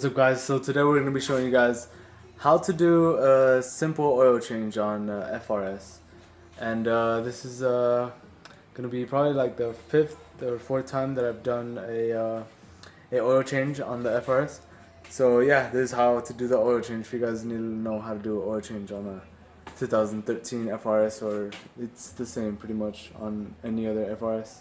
What's up, guys? So today we're going to be showing you guys how to do a simple oil change on FRS, and this is going to be probably like the 5th or 4th time that I've done a oil change on the FRS. So yeah, this is how to do the oil change. If you guys need to know how to do an oil change on a 2013 FRS, or it's the same pretty much on any other FRS.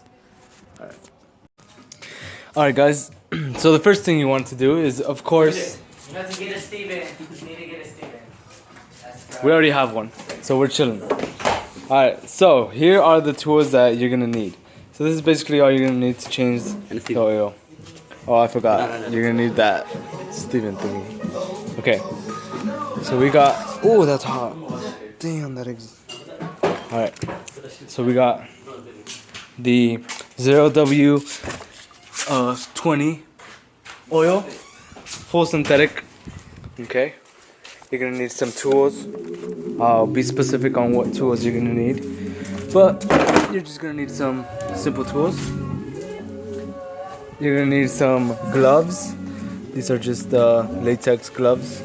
Alright guys, so the first thing you want to do is, of course, you have to get a Steven. You need to get a Steven. We already have one, so we're chilling. Alright, so here are the tools that you're gonna need. So this is basically all you're gonna need to change the oil. Oh, I forgot. You're gonna need that Steven thingy. Okay, so we got, oh, that's hot. Damn, that alright, so we got the 0W 20 oil, full synthetic. Okay, you're gonna need some tools. I'll be specific on what tools you're gonna need, but you're just gonna need some simple tools. You're gonna need some gloves. These are just latex gloves.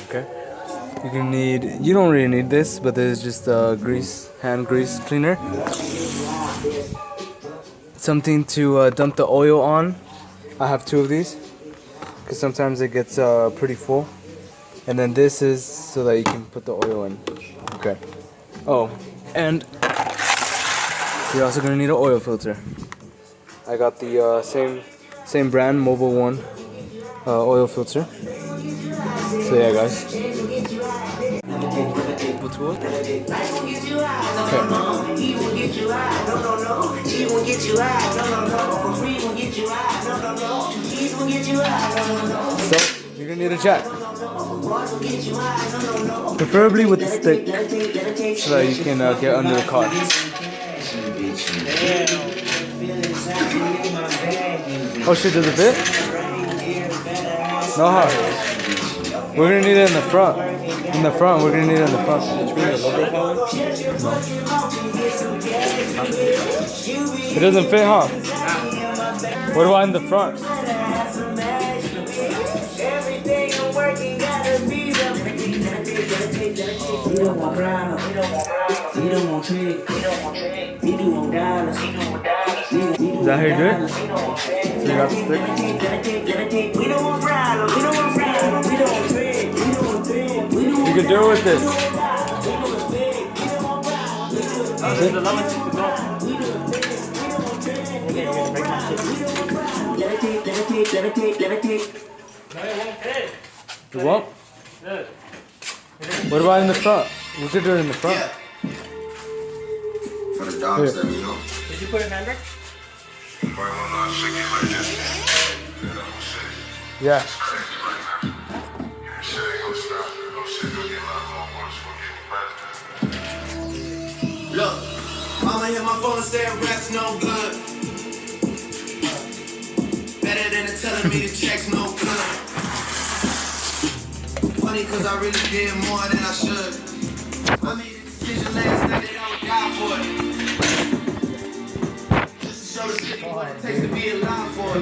Okay, you're gonna need, you don't really need this, but this is just hand grease cleaner. Something to dump the oil on. I have 2 of these because sometimes it gets pretty full. And then this is so that you can put the oil in. Okay. Oh, and you're also gonna need an oil filter. I got the same brand, Mobile One oil filter. So yeah, guys. Tool. Okay. So you're gonna need a jack, preferably with the stick, so that you can get under the car. Oh shit, does it fit? No, how? We're gonna need it in the front. In the front, we're gonna need it in the front. No. It doesn't fit, huh? What about in the front? Is that how you do it? So you got the stick? You can do it with this. You won't? What about in the front? We could do it in the front. For the dogs that we know. Did you put it under? Yeah. Look, I'ma hit my phone and say rap's no good. Better than telling me the check's no good. Funny cause I really did more than I should. I made a decision last night that I would die for it. Just to show the city what it takes to be alive for it.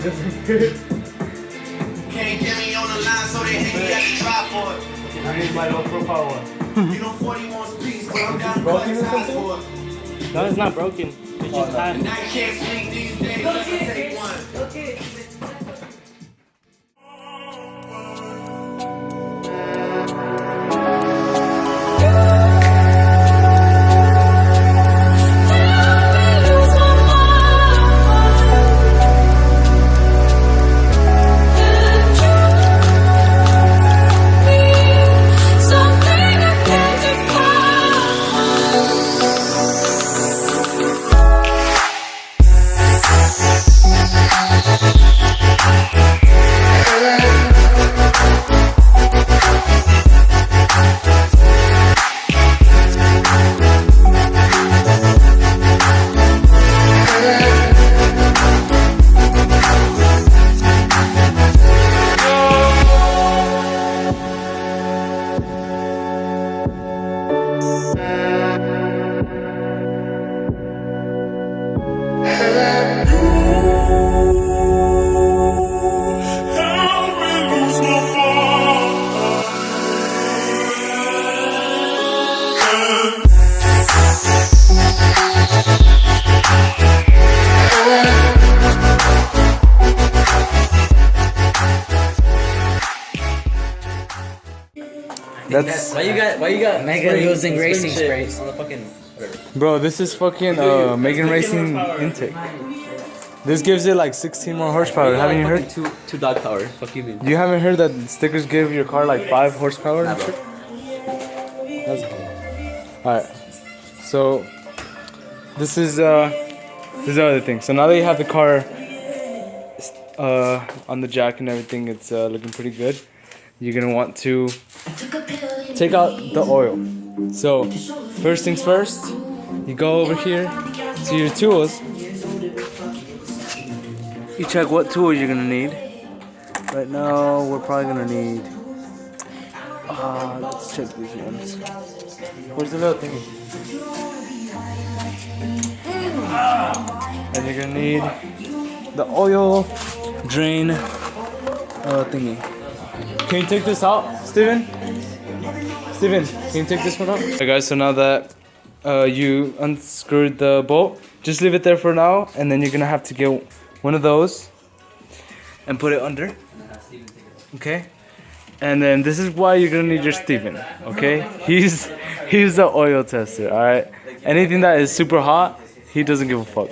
Can't get me on the line so they hate me at the try for it. I need my low profile one. You know 40 wants peace, but I'm down to fight for it. No, it's not broken. It's just hot. And I can't sleep these days, let's take one. We'll be right back. That's Why you got Mega using racing shit sprays. on the fucking whatever. bro. This is fucking Megan Racing intake. This gives it like 16 more horsepower. Haven't you heard? Two dog power. Fuck you, man. You haven't heard that stickers give your car like 5 horsepower and Nah, shit? bro. That's alright. So this is the other thing. So now that you have the car on the jack and everything, it's looking pretty good. You're gonna want to take out the oil. So first things first, you go over here to your tools. You check what tools you're gonna need. Right now, we're probably gonna need. Let's check these ones. Where's the little thingy? And you're gonna need the oil drain thingy. Can you take this out, Steven? Steven, can you take this one out? Alright guys, so now that you unscrewed the bolt, just leave it there for now, and then you're gonna have to get one of those and put it under. Okay? And then this is why you're gonna need your Steven, okay? He's the oil tester, alright? Anything that is super hot, he doesn't give a fuck.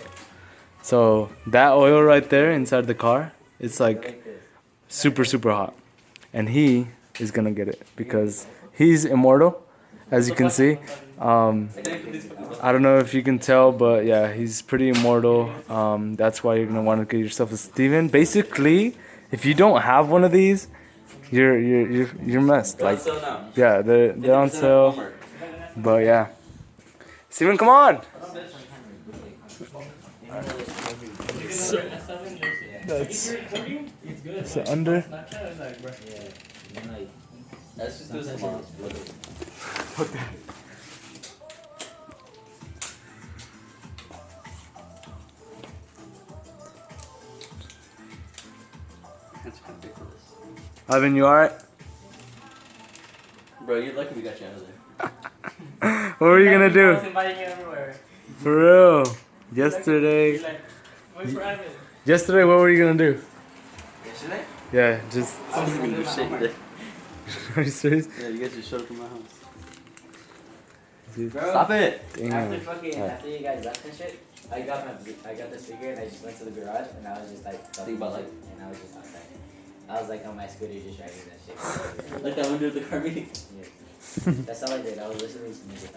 So that oil right there inside the car, it's like super hot. And he is gonna get it because he's immortal, as you can see. I don't know if you can tell, but yeah, he's pretty immortal. That's why you're gonna want to get yourself a Steven. Basically, if you don't have one of these, you're messed. Like, yeah, they're on sale. But yeah, Steven, come on. That's so under. Let's just do this tomorrow. Okay. Ivan, you alright? Bro, you're lucky we got you out of there. What were you gonna do? Inviting you everywhere. For real. Yesterday. Like, wait for Ivan. Yesterday, what were you gonna do? Yesterday? Yeah, just. I wasn't gonna do shit either. Are you serious? Yeah, you guys just showed up in my house. Dude, Stop it! damn. After you guys left and shit, I got the speaker and I just went to the garage and I was just like Think about like, and I was just outside. I was like on my scooter just riding that shit. like that one dude at the car meeting. Yeah. That's all I did. I was listening to music.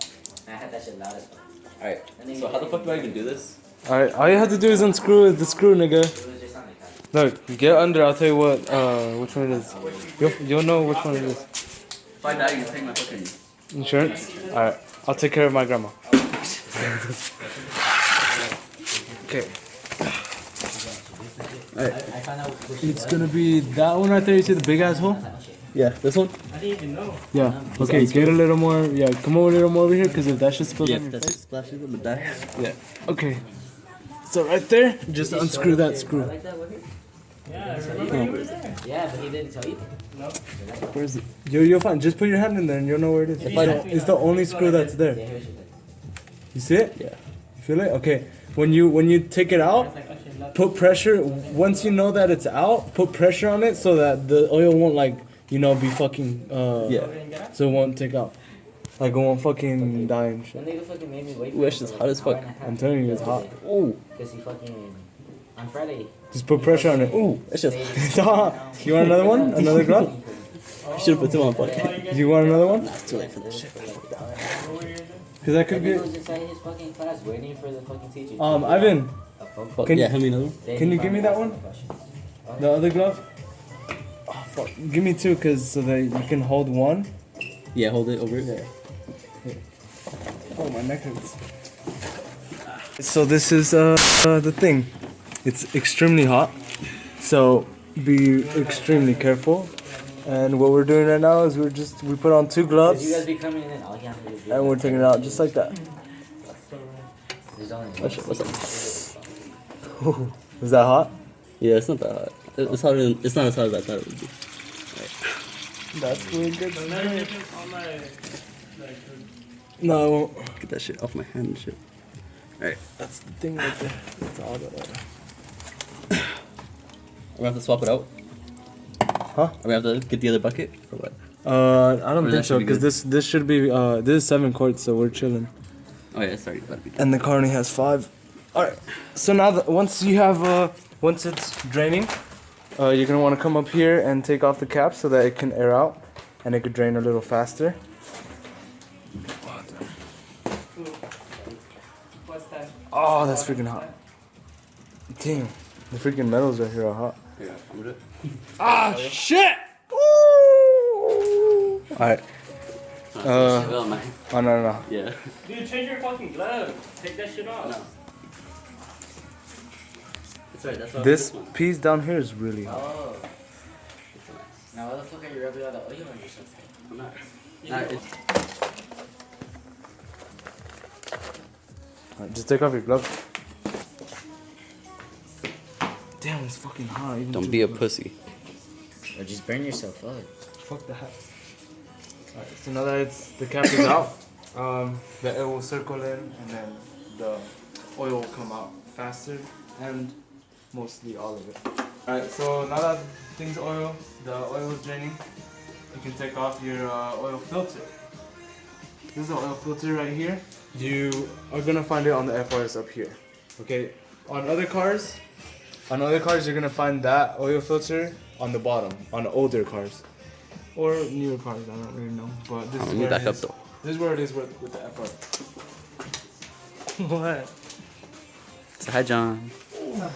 I had that shit loud as fuck. Alright, so how the fuck do I even do this? Alright, all you have to do is unscrew the screw, nigga. It was just on the car. Look, get under. I'll tell you what. Which one it is. You'll know which one it is. If I die, you can pay my fucking Insurance. All right. I'll take care of my grandma. Okay. It's gonna be that one right there. You see the big ass hole? Yeah, this one? I didn't even know. Yeah. Okay. Get a little more. Yeah. Come over a little more over here, because if that shit spills Yeah, on if your that face. splashes, I'm gonna die. Yeah. Okay. So right there, just unscrew that screw. Like that with Yeah, I remember you were there. Yeah, but he didn't tell you. No. Where is it? You'll find. Just put your hand in there, and you'll know where it is. It's the only screw that's there. Yeah, here's your thing. You see it? Yeah. You feel it? Okay. When you take it out, put pressure. Once you know that it's out, put pressure on it so that the oil won't be fucking. Yeah. So it won't take out. Like it won't fucking die and shit. When they fucking made me wait Ooh, that shit's hot as fuck. I'm telling you, it's hot. Ooh. Because he fucking on Friday. Just put pressure on it. Ooh. It's just. It's hot. You want another one? Another glove? I should have put two on fucking. You want another one? Too late for this shit. Cause I could He get. was inside his fucking class waiting for the fucking teacher. Ivan, Fuck, Can- yeah, hand me another one. can you give me that one? The other glove? Oh fuck. Give me two, cause so that you can hold one. Yeah, hold it over it. Yeah. Oh, my neck hurts. So this is the thing. It's extremely hot. So be extremely careful. And what we're doing right now is we put on two gloves You guys be coming in, all you have to do is and we're taking it out just like that. There's only Oh shit, what's up? Is that hot? Yeah, it's not that hot. It's hotter than, it's not as hot as I thought it would be. That's really good. No, I won't. Get that shit off my hand and shit. Alright. That's the thing right there. That's all that. We're gonna have to swap it out? Huh? Are we gonna have to get the other bucket? Or what? I don't Or think that so should be because this should be this is 7 quarts, so we're chilling. Oh yeah, sorry, gotta be. And the car only has 5. All right. So now that once you have once it's draining, you're gonna want to come up here and take off the cap so that it can air out and it could drain a little faster. What's that? Oh, that's freaking hot. Damn, the freaking metals right here are hot. Yeah, I'm good. Ah, shit! Ooh. All right. Well, man. Oh no. Yeah. Dude, change your fucking glove. Take that shit off. No. It's alright, that's why This one. piece down here is really hot. Oh. Now why the fuck are you rubbing all the oil on yourself? I'm not. Nah, it's, Alright, just take off your gloves. Damn, it's fucking hot. Even don't through be a the gloves. pussy. Or just burn yourself up. Fuck the hat. Alright, so now that the cap is out, the air will circle in and then the oil will come out faster and mostly all of it. Alright, so now that the oil is draining, you can take off your oil filter. This is the oil filter right here. You are gonna find it on the FRS up here. Okay, on other cars you're gonna find that oil filter on the bottom, on older cars. Or newer cars, I don't really know. But this is Let me where back it up is. though. This is where it is with the FRS. What? So hi, John. Oh,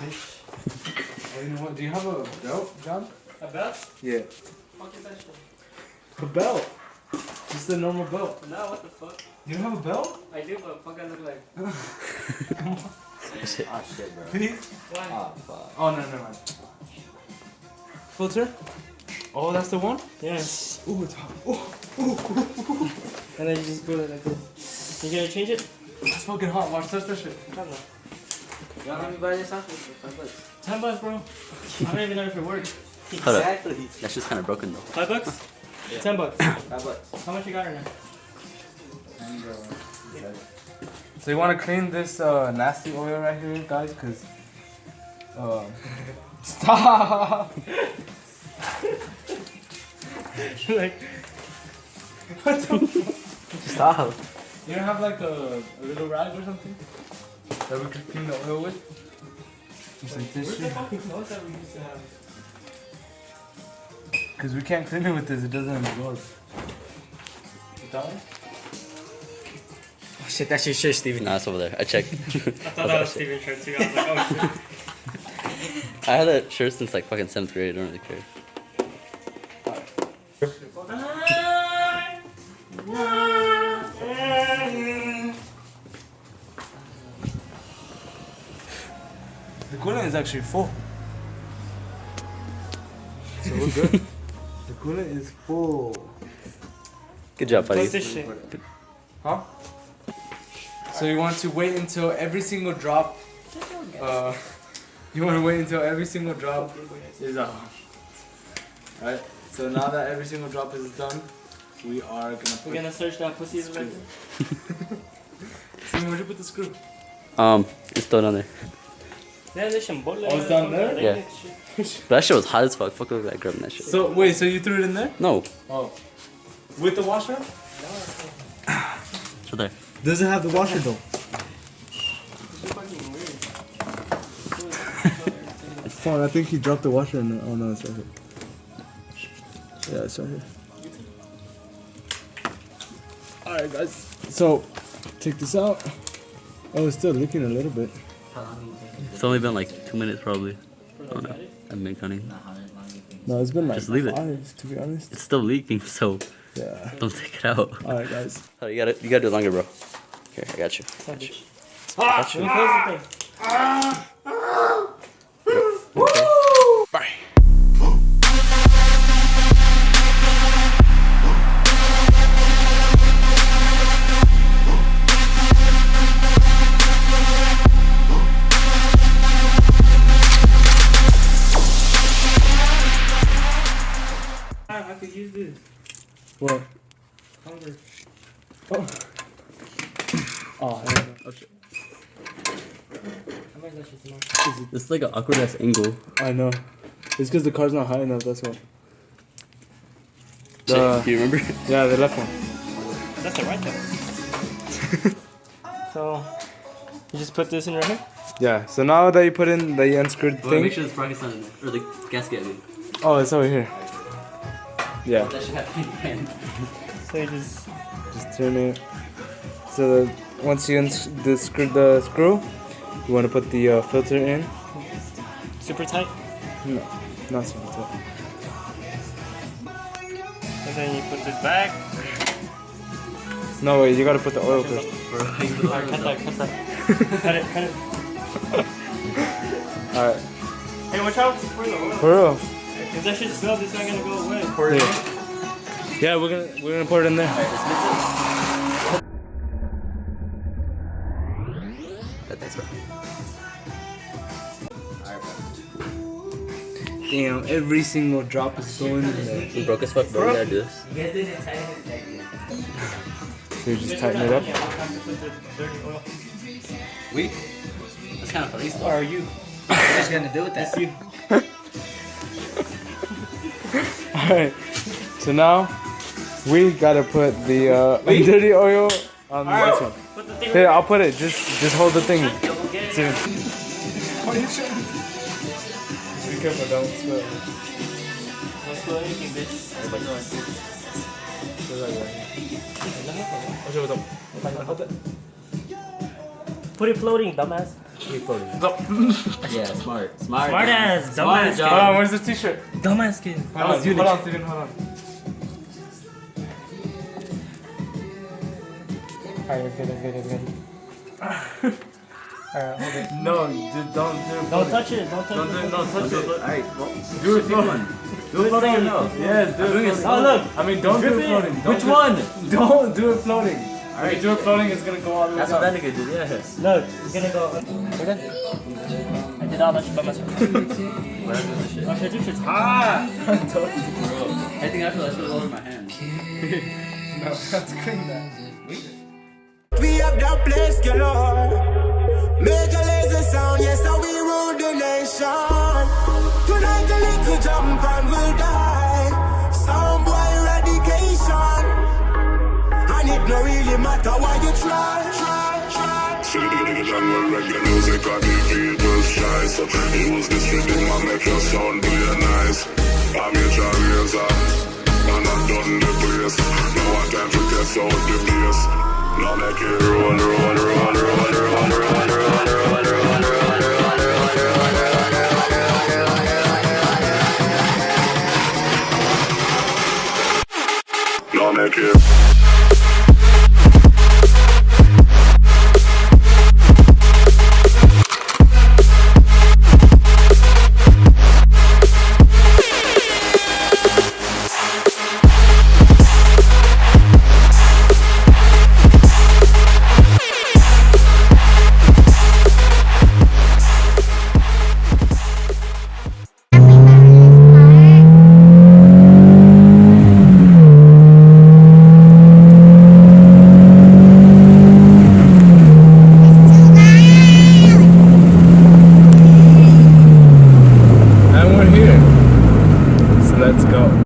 you know what? Do you have a belt, John? A belt? Yeah. Fuck is that shit? A belt. Just a normal belt. No, what the fuck? You don't have a belt? I do, but fuck I look like. Come on. Shit. Oh shit, bro. Please? Why? Oh, fuck. Oh, no, never mind. Filter? Oh, that's the one? Yes. Ooh, it's hot. Ooh. And then you just go like this. You gonna change it? It's fucking hot. Watch, touch that shit. I don't know. Y'all let me buy this outfit for $5. $10, bro. I don't even know if it works. Hold up. That's just kind of broken though. $5? Yeah. $10. $5. How much you got right now? So you want to clean this nasty oil right here, guys, because stop. Like, what the fuck? Stop. You don't have like a little rag or something that we could clean the oil with? Just like Where's the tissue? fucking clothes that we used to have? Because we can't clean it with this, it doesn't absorb. That one? Oh shit, that's your shirt, Steven. Nah, it's over there. I checked. I thought that was Steven's shirt too. I was like, oh shit. I had that shirt since like fucking 7th grade. I don't really care. The coolant is actually full. So we're good. The coolant is full. Good job, buddy. What's this shit? Huh? So you want to wait until every single drop. You want to wait until every single drop is Alright. So now that every single drop is done, we are gonna put. We're gonna search that pussy right there. So where'd you put the screw? It's still down there. Yeah, there's some bullet. Oh, it's down there? Yeah. But that shit was hot as fuck. Fuck, look like grabbing that shit. So wait, so you threw it in there? No. Oh. With the washer? It's right there. Does it have the washer though? Fine, I think he dropped the washer in there. Oh no, it's right here. Yeah, it's right here. Alright guys, so take this out. Oh, it's still leaking a little bit. It's only been like 2 minutes probably. I don't know. I haven't been counting. No, it's been like Just leave it. 5, to be honest. It's still leaking, so Yeah. don't take it out. Alright guys. Oh, you gotta do it longer, bro. Here, I got you. Got you. Let me close the thing. Bye. I could use this. What? Hunger. Oh. Oh, I don't know. Oh shit. How much that shit's more? This is like an awkward ass angle. I know. It's because the car's not high enough, that's why. The, Do you remember? yeah, the left one. That's the right one. So, you just put this in right here? Yeah, so now that you put in the unscrewed Wait, thing. make sure the sprocket's not in there. Or the gasket, I mean. Oh, it's over here. Yeah. That should have been planned. So you just... Just turn it. So that once you unscrew the screw, you want to put the filter in. super tight? No, not super tight. And then you put this back. No, wait, you gotta put the oil first. Alright, cut that. cut it. Alright, Hey, watch out for the oil. for real. If that shit's spilled, it's not gonna go away. Here. Yeah, we're gonna pour it in there. Thanks, bro. Damn, every single drop is going in there. You broke as fuck, bro. You gotta do this. You guys didn't tighten it neck yet. So you just tighten it up. Yeah, we'll have to put the dirty oil. We? That's kind of funny. Or are you? What's gonna do with that? That's you. Alright, so now we gotta put the dirty oil on this one. Put the thing Here, I'll put it. Just hold the thing. Get it. See. Be careful, don't spill it. Don't spill anything, bitch. That's what you're Put it floating, dumbass. Yeah, smart. Smart. Smart ass, dumbass. job. Hold on, where's the t-shirt? Dumbass kid. Hold on, Steven, hold on. Alright, that's good. Alright, hold it. No, don't do it. Don't touch it. Don't touch it. Don't touch it. Alright, well, Do it floating. do it floating or no? Yes, do it floating. Oh, look. I mean, don't do it Drip it. floating. Which one? Don't do it floating. If you do it floating, it's gonna go all the way That's down. what that nigga did, yeah. Look, it's gonna go. Okay? I did all that shit by myself. Whatever the shit. Oh shit, this shit's hot. Bro, I think I feel that shit all over my hand. No, let's clean that. We have that place galore. Major laser sound, yes, and we rule the nation. Tonight a little jump and we'll die. Sound boy eradication. And it no really matter why you try. Reggae music on the beat was shy, so use this rhythm and make your sound real nice. I'm your razor, and I'm done the place. No one time to test out the bass. Now make it roll. Now make it. And we're here. So let's go.